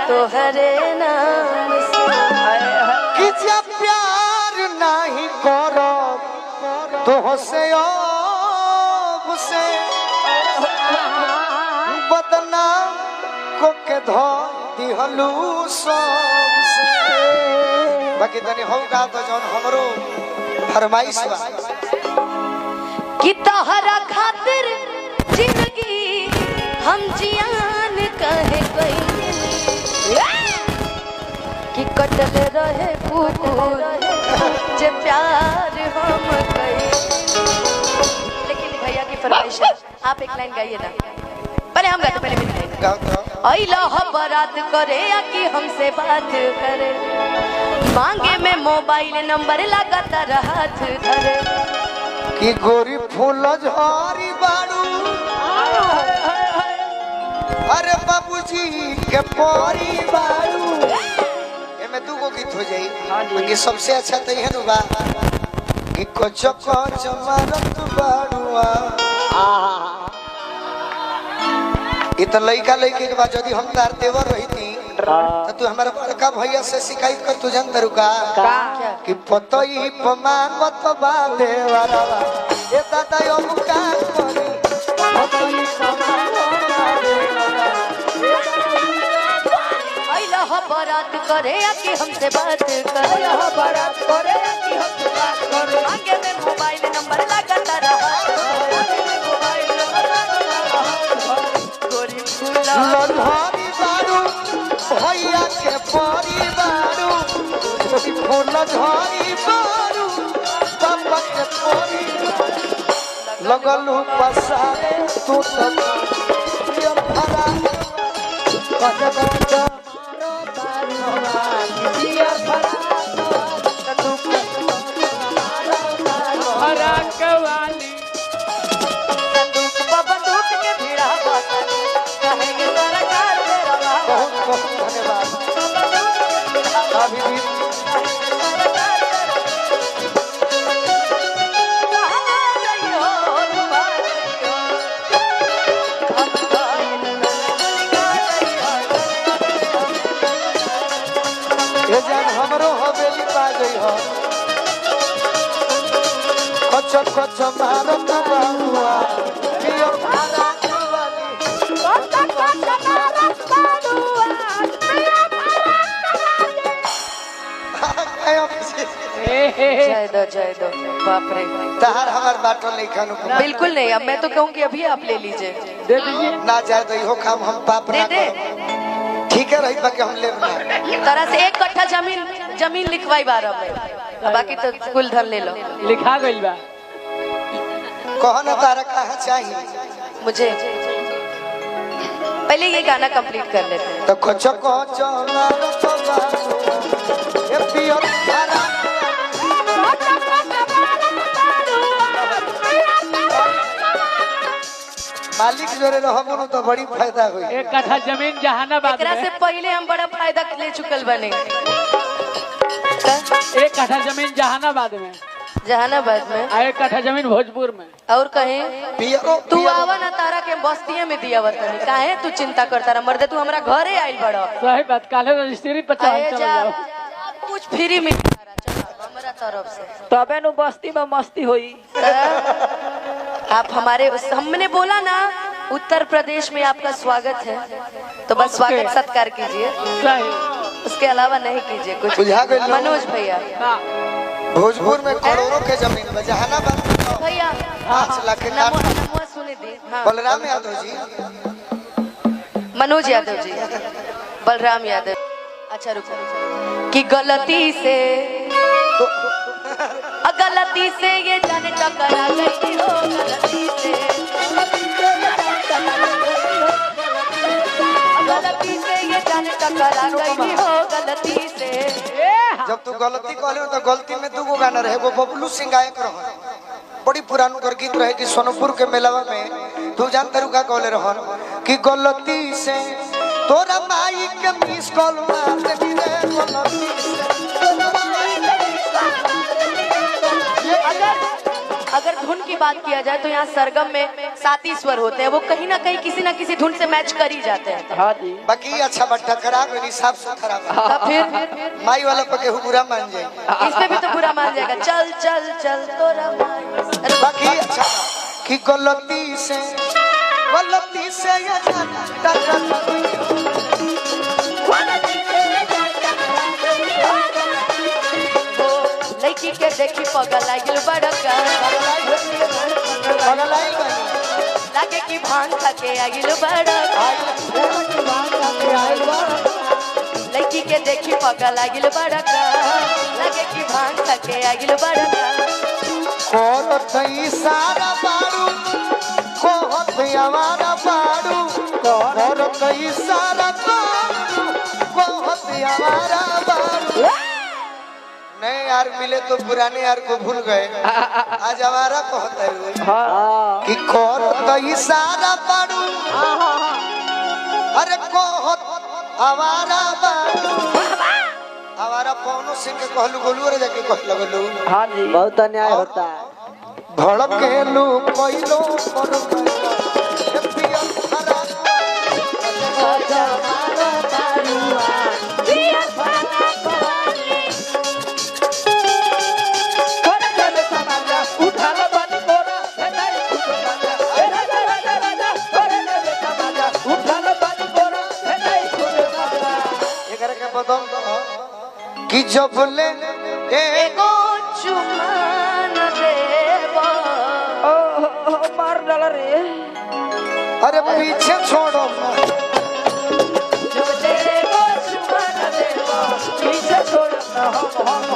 तोहरे नाम कि जब प्यार नहीं करो तो से बदनाम को के धो दिहलू सबसे। बाकी तनी होगा तो जौन हमरो फरमाइश बा कि तोहरा खातिर जिंदगी हम जियान कहे गई कि कटल रहे कुकुर जे प्यार हम कई। लेकिन भैया की फरमाइश है, आप एक लाइन गाइए ना। पहले हम गाते, पहले मेरी लाइन। अइला बारात करे या कि हमसे बात करे, मांगे में मोबाइल नंबर लगातार हाथ धरे कि गोरी फूल झारी बाड़ू अरे बाबूजी के परी बाड़ू। एमे दूगो गीत हो जाई कि सबसे अच्छा तो यह बा कि कोचो कोचो मारत बाड़ुआ। इ तो लइका लइके के बाद यदि हम तार देवर रहीती तो तू हमारा बड़का भैया से शिकायत कर तू जान तरुका कि पतई पमांगत बा देवरवा ए दादा यो मुका करी पतई पमांगत बा देवरवा। अइला बारात करे या कि हमसे बात करे, बारात करे कि हमसे बात करे, मांगे में मोबाइल नंबर लगातार हाथ गोरी फूला लधारी बाड़ू भैया के परी बाड़ू फूल झारी बाड़ू बाबा के परी लगलू पसारे तू तो ये भरा कजगंज मारो तारुआ ये भरा तू हरा कवाली बंदूक बंदूक के भिड़ा कहेंगे सरकार मेरा बहुत बहुत धन्यवाद। अभी भी ये जान हमरो हवेली पा गई हो कच्चा कच्चा मारत बाबुआ पियो भाड़ा वाली कच्चा कच्चा मारत बाबुआ पियो भाड़ा जय दो बाप रे। तहार हमार बाटो नहीं खानु बिल्कुल नहीं, अब मैं तो कहूँगी अभी आप ले लीजिए। दे दीजिए ना जाए तो इहो काम हम पाप दे ना दे करो। ठीक है रही बाकी हम ले ना तरह से 1 कट्ठा जमीन लिखवाई 12 में, बाकी तो कुल धन ले लो। लिखा गइल बा कहो ना तारा कहाँ चाहिए मुझे पहले ये गाना कंप्लीट कर लेते हैं। तो कच्चा कच्चा मारत बाबुआ ये पियो भाड़ा मालिक जोरे रहबो तो बड़ी फायदा होई। 1 कट्ठा जमीन जहानाबाद एकरा से में, पहले हम बड़ा फायदा ले चुकल बने। 1 कट्ठा जमीन जहानाबाद में, जहानाबाद में 1 कट्ठा जमीन भोजपुर में। और कहे पियो तू आवा ना तारा के बस्तिये में दिया वतनी काहे तू चिंता करता रहा मर्दे तू हमरा घरे आइल बड़ा। सही बात, काले रजिस्ट्री पर चल आए जा जाओ कुछ फ्री में हमरा तरफ से तबे नु बस्ती में मस्ती होई। आप हमारे हमने बोला ना उत्तर प्रदेश में आपका स्वागत है तो बस स्वागत सत्कार कीजिए, सही उसके अलावा नहीं कीजिए कुछ। बुझा गइल। मनोज भैया भोजपुर में करोड़ों के जमीन में जहानाबाद में भैया 5 लाख के काट नमो सुने दी। हाँ बलराम यादव जी मनोज यादव जी बलराम यादव। अच्छा रुको कि गलती से ये जाने टकरा गई हो गलती से ये जाने टकरा गई हो गलती से। जब तू गलती कहले तो गलती में दूगो गाना रहे वो बबलू सिंह गायक रह बड़ी पुरान कर गीत रहे कि सोनपुर के मेलावा में तू जान तरुका कहले रह कि गलती से तोरा माई के मिस कॉल मार दे रे गलती से अगर धुन की बात किया जाए तो यहाँ सरगम में 7 ही स्वर होते हैं, वो कहीं ना कहीं किसी ना किसी धुन से मैच कर ही जाते हैं। हाँ जी। बाकी अच्छा बट्टा करा गई साफ सुथरा तब फिर माई वाला पके बुरा मान जाए, इसमें भी तो बुरा मान जाएगा। चल चल चल तोरा माई। बाकी अच्छा कि गलती से लड़की के देखी पगल आगिल बड़का, लागे की भांग थके आगिल बड़का। लड़की के देखी पगल आगिल बड़का, लागे की भांग थके आगिल बड़का। सारा बारू बहुत हमारा बारू और कई सारा बहुत हमारा बारू। नहीं यार मिले तो पुराने यार को भूल गए, आज हमारा कहते हुए कि कौन कई सारा बारू अरे बहुत हमारा बारू। हमारा पौनो सिंह के कहलू गोलू रे जाके कह लगलू। हाँ जी, बहुत अन्याय होता है। धड़केलू कोइलो पर कि जब ले एगो चुमान देबो। मार डाला रे। अरे पीछे छोड़ो